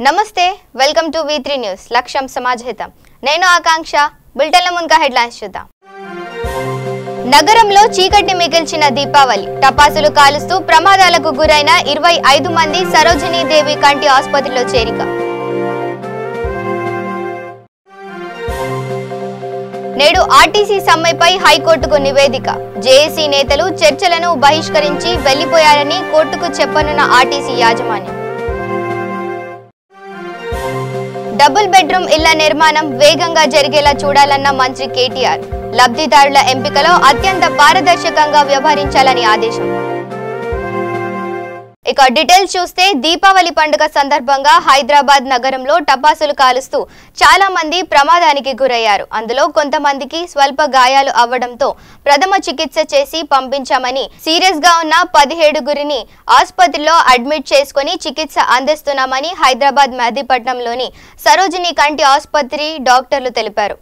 నమస్తే welcome to V3 news లక్ష్యం సమాజహితం నేను ఆకాంక్ష బులెటిన్ల ముందుగా హెడ్లైన్స్ చూద్దాం నగరంలో చీకటి మిగిల్చిన దీపావళి టపాసులు కాలుస్తూ ప్రమాదాలకు గురైన 25 మంది సరోజినీ దేవి కంటి ఆసుపత్రిలో చేరిక నేడు ఆర్టీసీ సమ్మెపై హైకోర్టుకు నివేదిక జేఏసీ నేతలు చర్చలను బహిష్కరించి వెళ్లిపోయారని కోర్టుకు చెప్పనున్న ఆర్టీసీ యాజమాన్యం డబుల్ బెడ్రూమ్ ఇళ్ల నిర్మాణం వేగంగా జరిగేలా చూడాలన్న మంత్రి కేటీఆర్ లబ్ధిదారుల ఎంపికలో అత్యంత పారదర్శకంగా వ్యవహరించాలని ఆదేశం ఇక డీటెయిల్స్ చూస్తే దీపావళి పండుగ సందర్భంగా హైదరాబాద్ నగరంలో టపాసులు కాలుస్తూ చాలా మంది ప్రమాదానికి గురయ్యారు. అందులో కొంతమందికి స్వల్ప గాయాలు అవ్వడంతో ప్రథమ చికిత్స చేసి పంపించామని సీరియస్ గా ఉన్న 17గురిని ఆసుపత్రిలో అడ్మిట్ చేసుకుని చికిత్స అందిస్తున్నామని హైదరాబాద్ మెహదీపట్నంలోని సరోజినీ కంటి ఆసుపత్రి డాక్టర్లు తెలిపారు.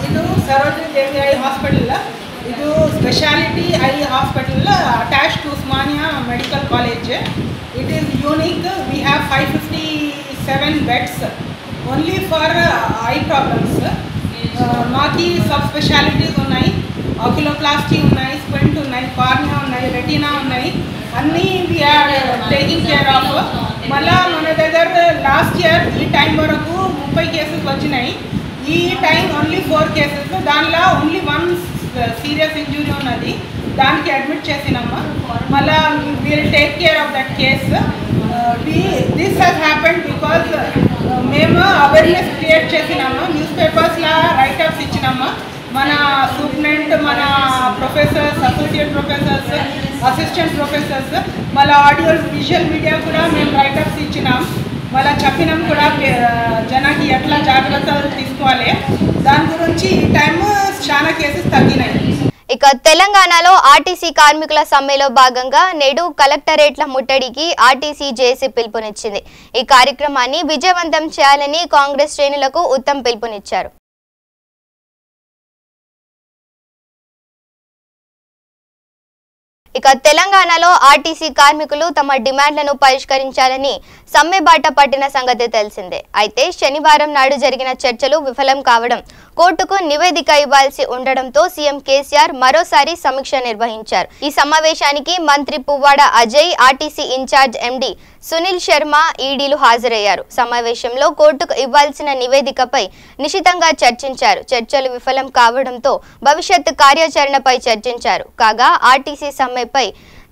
ಇದು ಸರೋಜಿನಿ ದೇವಿ ಐ ಹಾಸ್ಪಿಟಲ್ ಇದು speciality eye hospital attached to Osmania medical college. It is unique. We have 557 beds only for eye problems. మాకి సబ్ స్పెషాలిటీస్ ఉన్నాయి, ఆక్యులోప్లాస్టీ ఉన్నాయి, స్క్వింట్ ఉన్నాయి, కార్నియా ఉన్నాయి, రెటీనా ఉన్నాయి, అన్నీ వీఆర్ టేకింగ్ కేర్ ఆఫ్. మళ్ళీ మన దగ్గర లాస్ట్ ఇయర్ ఈ టైం వరకు 30 కేసెస్ వచ్చినాయి. ఈ టైం ఓన్లీ 4 కేసెస్, దానిలో ఓన్లీ 1 సీరియస్ ఇంజురీ ఉన్నది, దానికి అడ్మిట్ చేసినాము. మళ్ళీ will take care of that case. This has happened because మేము అవేర్నెస్ క్రియేట్ చేసినాము, న్యూస్ పేపర్స్లో రైటప్స్ ఇచ్చినాము. మన సూపరింటెండెంట్, మన professors, associate professors, assistant professors, మళ్ళీ ఆడియో విజువల్ మీడియా కూడా మేము రైటప్స్ ఇచ్చినాం. మళ్ళీ చెప్పినాం కూడా జనాకి ఎట్లా జాగ్రత్తలు తీసుకోవాలి. దాని గురించి ఈ టైం చాలా కేసెస్ తగ్గినాయి. ఇక తెలంగాణలో ఆర్టీసీ కార్మికుల సమ్మెలో భాగంగా నేడు కలెక్టరేట్ల ముట్టడికి ఆర్టీసీ జేఏసీ పిలుపునిచ్చింది. ఈ కార్యక్రమాన్ని విజయవంతం చేయాలని కాంగ్రెస్ శ్రేణులకు ఉత్తమ్ పిలుపునిచ్చారు. ఇక తెలంగాణలో ఆర్టీసీ కార్మికులు తమ డిమాండ్లను పరిష్కరించాలని సమ్మె బాట పట్టిన సంగతి తెలిసిందే. అయితే శనివారం నాడు జరిగిన చర్చలు విఫలం కావడం, కోర్టుకు నివేదిక ఇవ్వాల్సి ఉండడంతో సీఎం కేసీఆర్ మరోసారి సమీక్ష నిర్వహించారు. ఈ సమావేశానికి మంత్రి Puvvada Ajay, RTC in-charge MD Sunil Sharma, ఈడీలు హాజరయ్యారు. సమావేశంలో కోర్టుకు ఇవ్వాల్సిన నివేదికపై నిశితంగా చర్చించారు. చర్చలు విఫలం కావడంతో భవిష్యత్ కార్యాచరణపై చర్చించారు. కాగా ఆర్టీసీ సమ్మెపై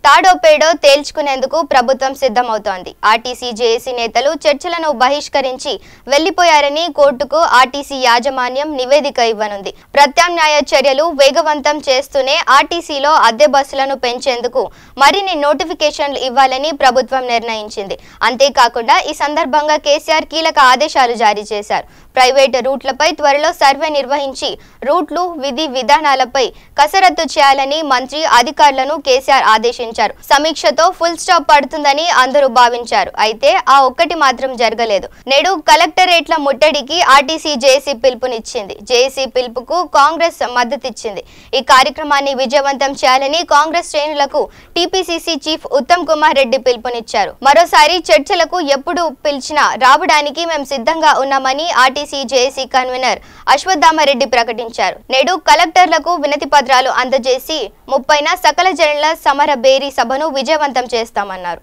తాడో పేడో తేల్చుకునేందుకు ప్రభుత్వం సిద్ధమవుతోంది. ఆర్టీసీ జేఏసీ నేతలు చర్చలను బహిష్కరించి వెళ్లిపోయారని కోర్టుకు ఆర్టీసీ యాజమాన్యం నివేదిక ఇవ్వనుంది. ప్రత్యామ్నాయ చర్యలు వేగవంతం చేస్తూనే ఆర్టీసీలో అద్దె బస్సులను పెంచేందుకు మరిన్ని నోటిఫికేషన్లు ఇవ్వాలని ప్రభుత్వం నిర్ణయించింది. అంతేకాకుండా ఈ సందర్భంగా కేసీఆర్ కీలక ఆదేశాలు జారీ చేశారు. ప్రైవేటు రూట్లపై త్వరలో సర్వే నిర్వహించి రూట్లు, విధి విధానాలపై కసరత్తు చేయాలని మంత్రి అధికారులను కేసీఆర్ ఆదేశించారు. సమీక్షతో ఫుల్ స్టాప్ పడుతుందని అందరూ భావించారు. అయితే ఆ ఒక్కటి మాత్రం జరగలేదు. నేడు కలెక్టరేట్ల ముట్టడికి ఆర్టీసీ జేఏసీ పిలుపునిచ్చింది. జేఏసీ పిలుపుకు కాంగ్రెస్ మద్దతిచ్చింది. ఈ కార్యక్రమాన్ని విజయవంతం చేయాలని కాంగ్రెస్ శ్రేణులకు టీపీసీసీ చీఫ్ ఉత్తమ్ కుమార్ రెడ్డి పిలుపునిచ్చారు. మరోసారి చర్చలకు ఎప్పుడు పిలిచినా రావడానికి మేము సిద్ధంగా ఉన్నామని ఆర్టీసీ జేఏసీ కన్వీనర్ అశ్వత్థామరెడ్డి ప్రకటించారు. నేడు కలెక్టర్లకు వినతి పత్రాలు అందజేసి 30న సకల జనుల సమర బేరీ సభను విజయవంతం చేస్తామన్నారు.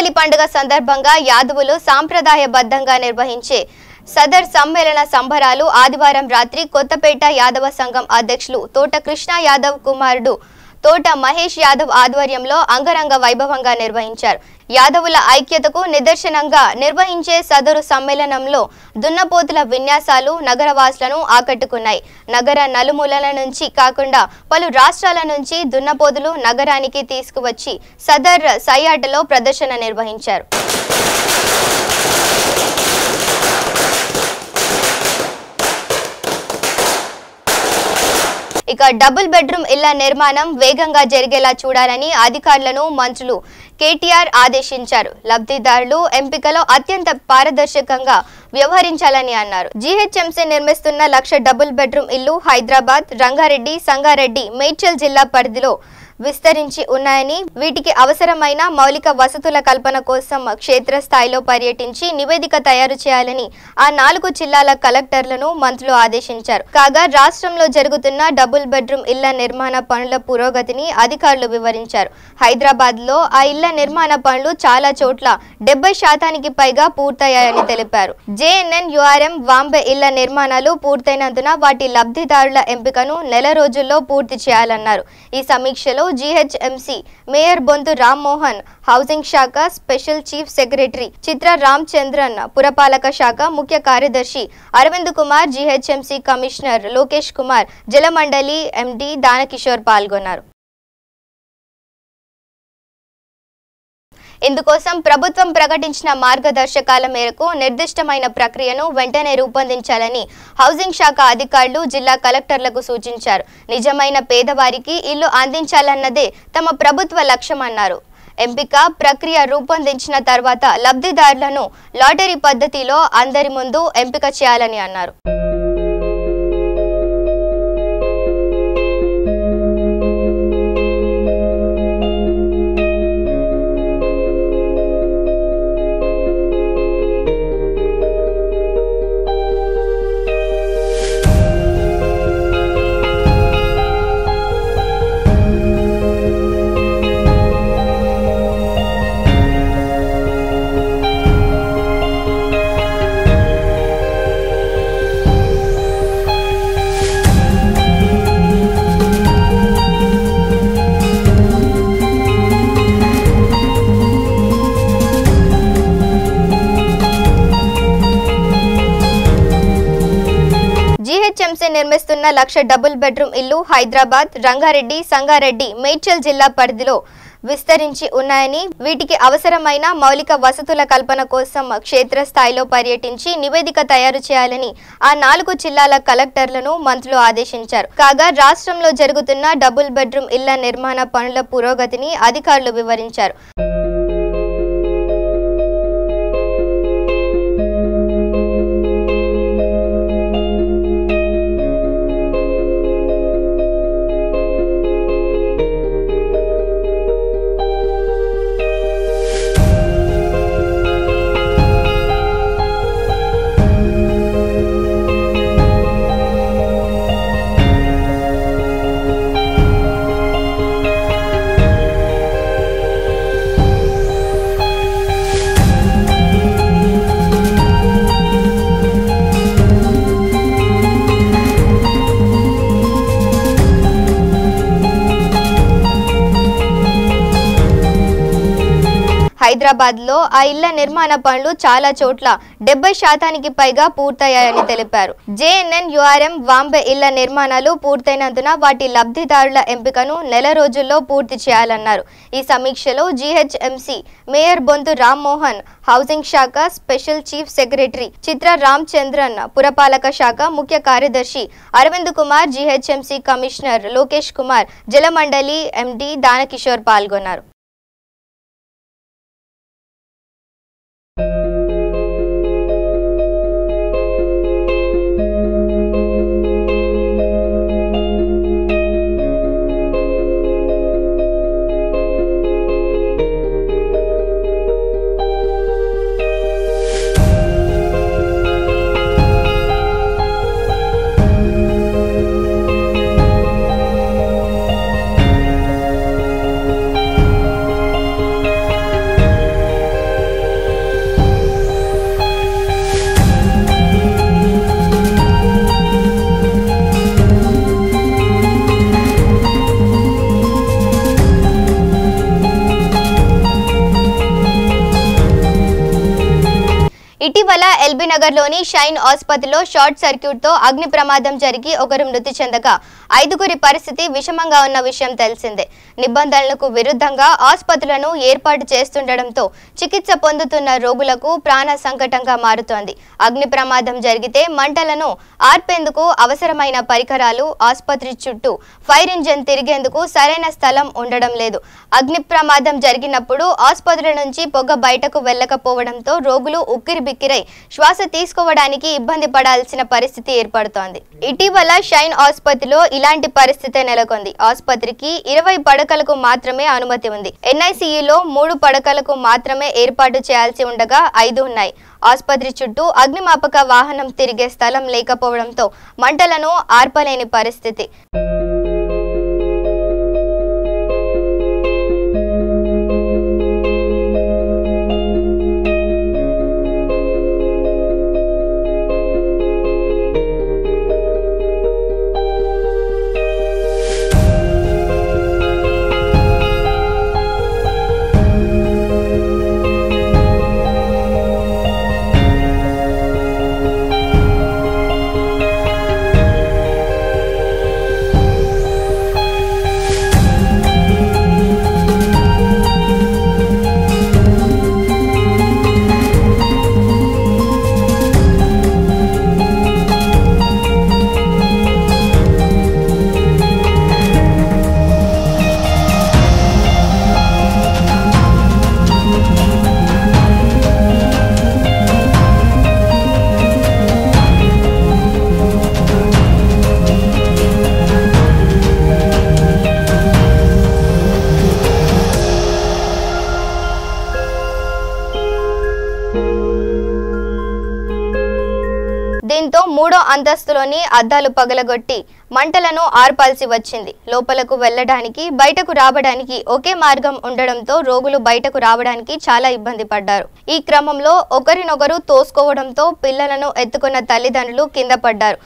దీపావళి పండుగ సందర్భంగా యాదవులు సాంప్రదాయబద్ధంగా నిర్వహించే సదర్ సమ్మేళన సంబరాలు ఆదివారం రాత్రి కొత్తపేట యాదవ సంఘం అధ్యక్షులు తోట కృష్ణ యాదవ్ కుమారుడు తోట మహేష్ యాదవ్ ఆధ్వర్యంలో అంగరంగ వైభవంగా నిర్వహించారు. యాదవుల ఐక్యతకు నిదర్శనంగా నిర్వహించే సదరు సమ్మేళనంలో దున్నపోతుల విన్యాసాలు నగరవాసులను ఆకట్టుకున్నాయి. నగర నలుమూలల నుంచి కాకుండా పలు రాష్ట్రాల నుంచి దున్నపోతులు నగరానికి తీసుకువచ్చి సదర్ సయ్యాటలో ప్రదర్శన నిర్వహించారు. ఇక డబుల్ బెడ్రూమ్ ఇళ్ల నిర్మాణం వేగంగా జరిగేలా చూడాలని అధికారులను మంత్రులు కేటీఆర్ ఆదేశించారు. లబ్ధిదారులు ఎంపికలో అత్యంత పారదర్శకంగా వ్యవహరించాలని అన్నారు. జీహెచ్ఎంసీ నిర్మిస్తున్న 1,00,000 డబుల్ బెడ్రూమ్ ఇల్లు హైదరాబాద్, రంగారెడ్డి, సంగారెడ్డి, మేడ్చల్ జిల్లా పరిధిలో విస్తరించి ఉన్నాయని, వీటికి అవసరమైన మౌలిక వసతుల కల్పన కోసం క్షేత్రస్థాయిలో పర్యటించి నివేదిక తయారు చేయాలని ఆ 4 జిల్లాల కలెక్టర్లను మంత్రులు ఆదేశించారు. కాగా రాష్ట్రంలో జరుగుతున్న డబుల్ బెడ్రూమ్ ఇళ్ల నిర్మాణ పనుల పురోగతిని అధికారులు వివరించారు. హైదరాబాద్ లో ఆ ఇళ్ల నిర్మాణ పనులు చాలా చోట్ల 70% పైగా పూర్తయ్యాయని తెలిపారు. జేఎన్ఎన్ యుఆర్ఎం వాంబే ఇళ్ల నిర్మాణాలు పూర్తయినందున వాటి లబ్ధిదారుల ఎంపికను నెల రోజుల్లో పూర్తి చేయాలన్నారు. ఈ సమీక్షలో GHMC mayor Bonthu Rammohan, housing శాఖ స్పెషల్ చీఫ్ సెక్రటరీ చిత్ర రామచంద్రన్, పురపాలక శాఖ ముఖ్య కార్యదర్శి అరవింద్ కుమార్, జీహెచ్ఎంసీ కమిషనర్ లోకేష్ కుమార్, జలమండలి ఎండీ దానకిషోర్ పాల్గొన్నారు. ఇందుకోసం ప్రభుత్వం ప్రకటించిన మార్గదర్శకాల మేరకు నిర్దిష్టమైన ప్రక్రియను వెంటనే రూపొందించాలని హౌసింగ్ శాఖ అధికారులు జిల్లా కలెక్టర్లకు సూచించారు. నిజమైన పేదవారికి ఇల్లు అందించాలన్నదే తమ ప్రభుత్వ లక్ష్యమన్నారు. ఎంపిక ప్రక్రియ రూపొందించిన తర్వాత లబ్ధిదారులను లాటరీ పద్ధతిలో అందరి ముందు ఎంపిక చేయాలని అన్నారు. జీహెచ్ఎంసీ నిర్మిస్తున్న 1,00,000 డబుల్ బెడ్రూమ్ ఇల్లు హైదరాబాద్, రంగారెడ్డి, సంగారెడ్డి, మేడ్చల్ జిల్లా పరిధిలో విస్తరించి ఉన్నాయని, వీటికి అవసరమైన మౌలిక వసతుల కల్పన కోసం క్షేత్రస్థాయిలో పర్యటించి నివేదిక తయారు చేయాలని ఆ 4 జిల్లాల కలెక్టర్లను మంత్రులు ఆదేశించారు. కాగా రాష్ట్రంలో జరుగుతున్న డబుల్ బెడ్రూమ్ ఇళ్ల నిర్మాణ పనుల పురోగతిని అధికారులు వివరించారు. హైదరాబాద్ లో ఆ ఇళ్ల నిర్మాణ పనులు చాలా చోట్ల 70% పైగా పూర్తయ్యాయని తెలిపారు. జేఎన్ఎన్ యుఆర్ఎం వాంబే ఇళ్ల నిర్మాణాలు పూర్తయినందున వాటి లబ్ధిదారుల ఎంపికను నెల రోజుల్లో పూర్తి చేయాలన్నారు. ఈ సమీక్షలో GHMC mayor Bonthu Rammohan, housing శాఖ స్పెషల్ చీఫ్ సెక్రటరీ చిత్ర రామచంద్రన్, పురపాలక శాఖ ముఖ్య కార్యదర్శి అరవింద్ కుమార్, జీహెచ్ఎంసీ కమిషనర్ లోకేష్ కుమార్, జలమండలి ఎండీ దానకిషోర్ పాల్గొన్నారు. ఎల్బీ నగర్లోని షైన్ ఆసుపత్రిలో షార్ట్ సర్క్యూట్తో అగ్ని ప్రమాదం జరిగి ఒకరు మృతి చెందగా 5గురి పరిస్థితి విషమంగా ఉన్న విషయం తెలిసిందే. నిబంధనలకు విరుద్ధంగా ఆసుపత్రులను ఏర్పాటు చేస్తుండటంతో చికిత్స పొందుతున్న రోగులకు ప్రాణ సంకటంగా మారుతోంది. అగ్ని ప్రమాదం జరిగితే మంటలను ఆర్పేందుకు అవసరమైన పరికరాలు, ఆసుపత్రి చుట్టూ ఫైర్ ఇంజిన్ తిరిగేందుకు సరైన స్థలం ఉండడం లేదు. అగ్ని ప్రమాదం జరిగినప్పుడు ఆసుపత్రుల నుంచి పొగ బయటకు వెళ్లకపోవడంతో రోగులు ఉక్కిరిబిక్కిరై శ్వాస తీసుకోవడానికి ఇబ్బంది పడాల్సిన పరిస్థితి ఏర్పడుతోంది. ఇటీవల షైన్ ఆసుపత్రిలో ఇలాంటి పరిస్థితి నెలకొంది. ఆసుపత్రికి 20 పడకలకు మాత్రమే అనుమతి ఉంది. ఎన్ఐసియులో 3 పడకలకు మాత్రమే ఏర్పాటు చేయాల్సి ఉండగా 5 ఉన్నాయి. ఆసుపత్రి చుట్టూ అగ్నిమాపక వాహనం తిరిగే స్థలం లేకపోవడంతో మంటలను ఆర్పలేని పరిస్థితి. దీంతో 3వ అంతస్తులోని అద్దాలు పగలగొట్టి మంటలను ఆర్పాల్సి వచ్చింది. లోపలకు వెళ్లడానికి, బయటకు రావడానికి ఒకే మార్గం ఉండడంతో రోగులు బయటకు రావడానికి చాలా ఇబ్బంది పడ్డారు. ఈ క్రమంలో ఒకరినొకరు తోసుకోవడంతో పిల్లలను ఎత్తుకున్న తల్లిదండ్రులు కింద పడ్డారు.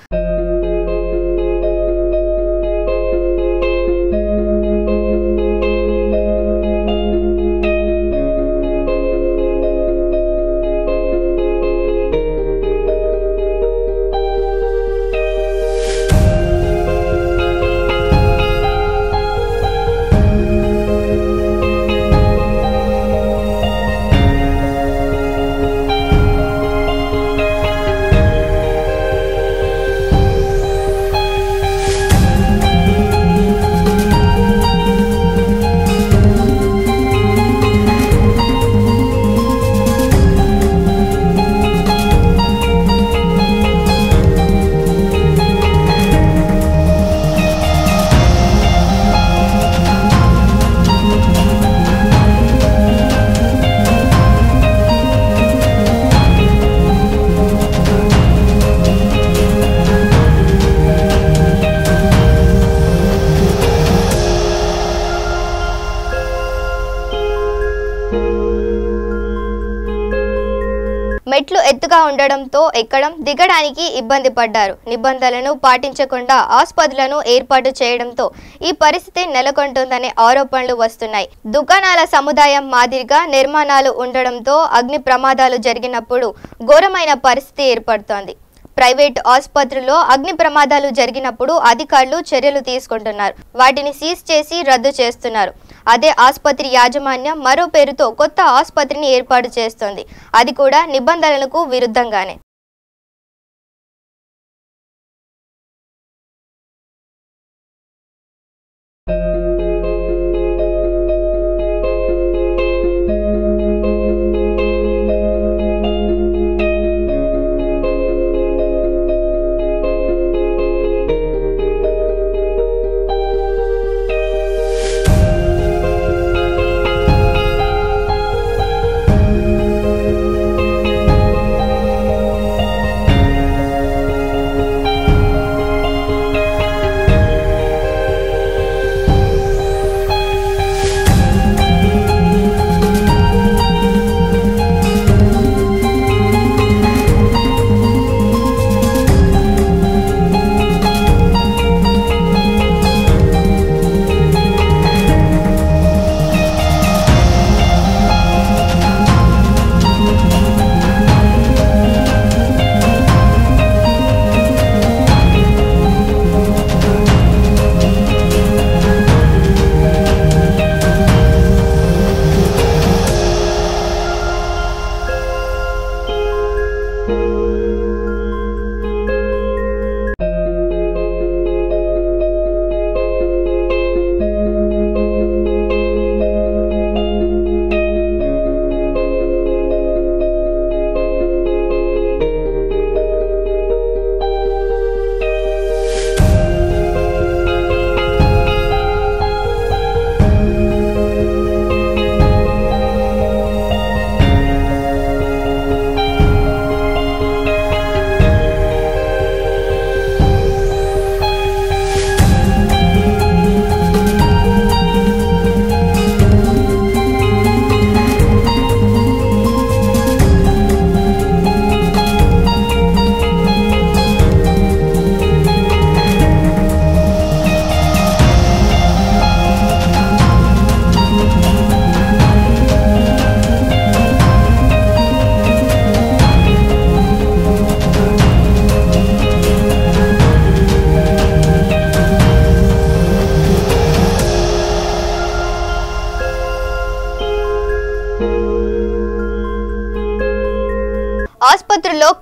మెట్లు ఎత్తుగా ఉండడంతో ఎక్కడం, దిగడానికి ఇబ్బంది పడ్డారు. నిబంధనలను పాటించకుండా ఆసుపత్రులను ఏర్పాటు చేయడంతో ఈ పరిస్థితి నెలకొంటుందనే ఆరోపణలు వస్తున్నాయి. దుకాణాల సముదాయం మాదిరిగా నిర్మాణాలు ఉండడంతో అగ్ని ప్రమాదాలు జరిగినప్పుడు ఘోరమైన పరిస్థితి ఏర్పడుతోంది. ప్రైవేట్ ఆసుపత్రుల్లో అగ్ని ప్రమాదాలు జరిగినప్పుడు అధికారులు చర్యలు తీసుకుంటున్నారు. వాటిని సీజ్ చేసి రద్దు చేస్తున్నారు. అదే ఆసుపత్రి యాజమాన్యం మరో పేరుతో కొత్త ఆసుపత్రిని ఏర్పాటు చేస్తోంది. అది కూడా నిబంధనలకు విరుద్ధంగానే.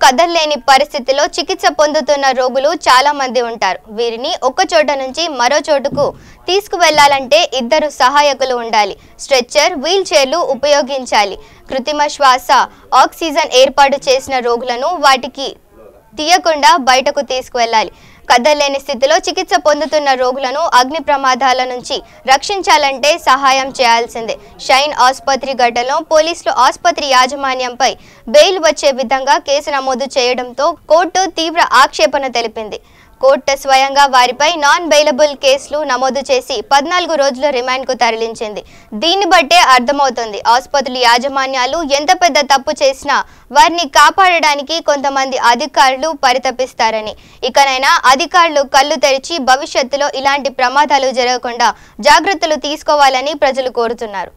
కదల్లేని పరిస్థితిలో చికిత్స పొందుతున్న రోగులు చాలా మంది ఉంటారు. వీరిని ఒక చోట నుంచి మరో చోటుకు తీసుకువెళ్లాలంటే ఇద్దరు సహాయకులు ఉండాలి. స్ట్రెచ్చర్, వీల్ చైర్లు ఉపయోగించాలి. కృత్రిమ శ్వాస, ఆక్సిజన్ ఏర్పాటు చేసిన రోగులను వాటికి తీయకుండా బయటకు తీసుకువెళ్లాలి. కదల్లేని స్థితిలో చికిత్స పొందుతున్న రోగులను అగ్ని ప్రమాదాల నుంచి రక్షించాలంటే సహాయం చేయాల్సిందే. షైన్ ఆసుపత్రి ఘటనలో పోలీసులు ఆసుపత్రి యాజమాన్యంపై బెయిల్ వచ్చే విధంగా కేసు నమోదు చేయడంతో కోర్టు తీవ్ర ఆక్షేపణ తెలిపింది. కోర్టు స్వయంగా వారిపై నాన్ బెయిలబుల్ కేసులు నమోదు చేసి 14 రోజుల రిమాండ్కు తరలించింది. దీన్ని బట్టే అర్థమవుతుంది ఆసుపత్రుల యాజమాన్యాలు ఎంత పెద్ద తప్పు చేసినా వారిని కాపాడడానికి కొంతమంది అధికారులు పరితపిస్తారని. ఇకనైనా అధికారులు కళ్ళు తెరిచి భవిష్యత్తులో ఇలాంటి ప్రమాదాలు జరగకుండా జాగ్రత్తలు తీసుకోవాలని ప్రజలు కోరుతున్నారు.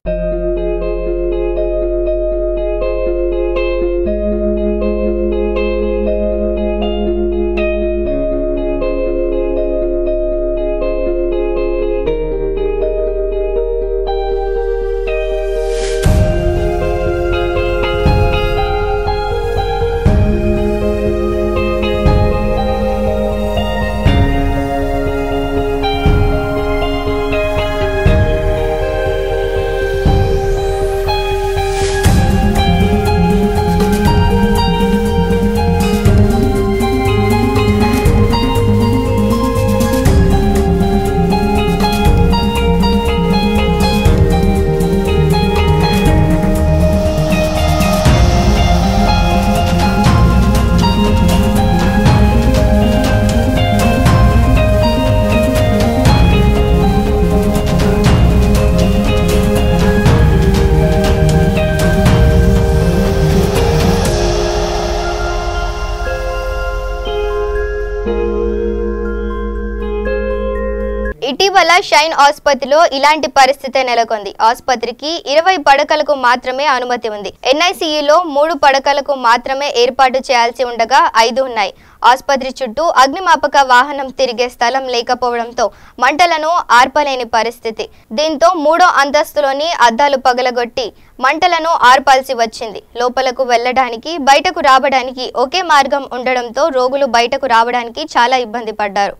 ఇటీవల షైన్ ఆసుపత్రిలో ఇలాంటి పరిస్థితి నెలకొంది. ఆసుపత్రికి 20 పడకలకు మాత్రమే అనుమతి ఉంది. NICUలో 3 పడకలకు మాత్రమే ఏర్పాటు చేయాల్సి ఉండగా 5 ఉన్నాయి. ఆసుపత్రి చుట్టూ అగ్నిమాపక వాహనం తిరిగే స్థలం లేకపోవడంతో మంటలను ఆర్పలేని పరిస్థితి. దీంతో 3వ అంతస్తులోని అద్దాలు పగలగొట్టి మంటలను ఆర్పాల్సి వచ్చింది. లోపలకు వెళ్లడానికి, బయటకు రావడానికి ఒకే మార్గం ఉండడంతో రోగులు బయటకు రావడానికి చాలా ఇబ్బంది పడ్డారు.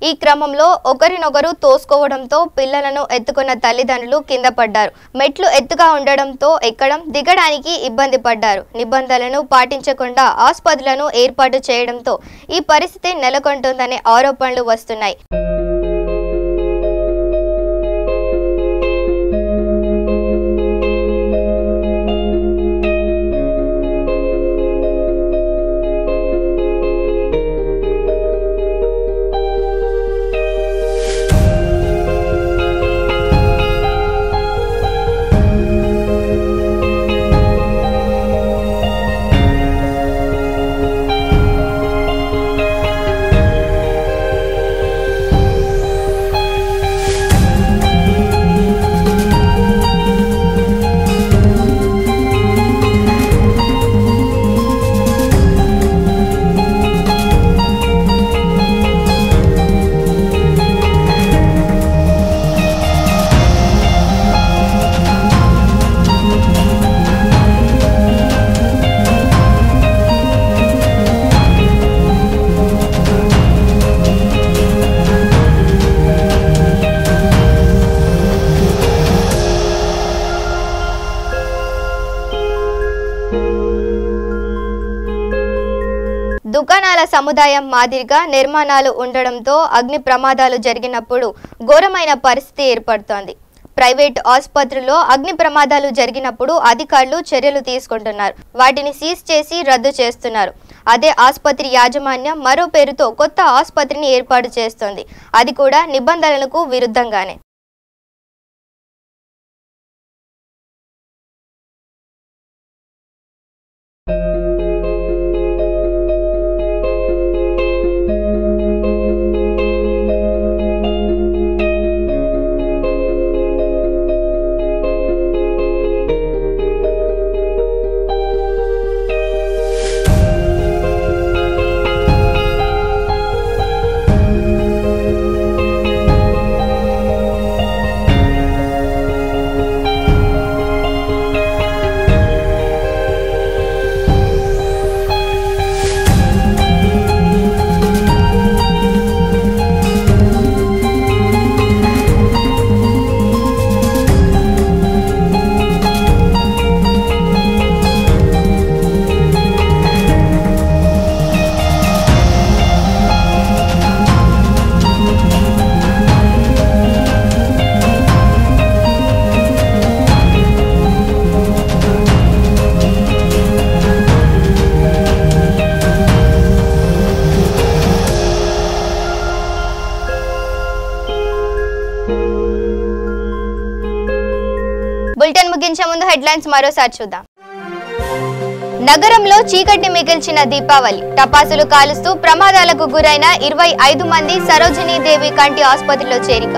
ఈ క్రమంలో ఒకరినొకరు తోసుకోవడంతో పిల్లలను ఎత్తుకున్న తల్లిదండ్రులు కింద పడ్డారు. మెట్లు ఎత్తుగా ఉండడంతో ఎక్కడం, దిగడానికి ఇబ్బంది పడ్డారు. నిబంధనలను పాటించకుండా ఆసుపత్రులను ఏర్పాటు చేయడంతో ఈ పరిస్థితి నెలకొంటుందనే ఆరోపణలు వస్తున్నాయి. భవనాల సముదాయం మాదిరిగా నిర్మాణాలు ఉండడంతో అగ్ని ప్రమాదాలు జరిగినప్పుడు ఘోరమైన పరిస్థితి ఏర్పడుతోంది. ప్రైవేట్ ఆసుపత్రుల్లో అగ్ని ప్రమాదాలు జరిగినప్పుడు అధికారులు చర్యలు తీసుకుంటున్నారు. వాటిని సీజ్ చేసి రద్దు చేస్తున్నారు. అదే ఆసుపత్రి యాజమాన్యం మరో పేరుతో కొత్త ఆసుపత్రిని ఏర్పాటు చేస్తోంది. అది కూడా నిబంధనలకు విరుద్ధంగానే. బులెటిన్ ముగించే ముందు హెడ్లైన్స్ మరోసారి చూద్దాం. నగరంలో చీకటి మిగిల్చిన దీపావళి. టపాసులు కాలుస్తూ ప్రమాదాలకు గురైన 25 మంది సరోజినీదేవి కంటి ఆసుపత్రిలో చేరిక.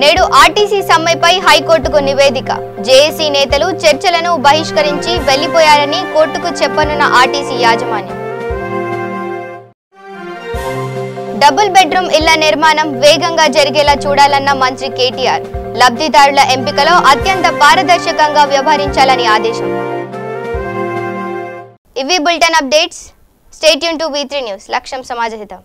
నేడు ఆర్టీసీ సమ్మెపై హైకోర్టుకు నివేదిక. జేఏసీ నేతలు చర్చలను బహిష్కరించి వెళ్లిపోయారని కోర్టుకు చెప్పనున్న ఆర్టీసీ యాజమాన్యం. డబుల్ బెడ్రూమ్ ఇళ్ల నిర్మాణం వేగంగా జరిగేలా చూడాలన్న మంత్రి కేటీఆర్. లబ్ధిదారుల ఎంపికలో అత్యంత పారదర్శకంగా వ్యవహరించాలని ఆదేశం. ఇవి bulletin updates. Stay tune to V3 news. లక్ష్యం సమాజహితం.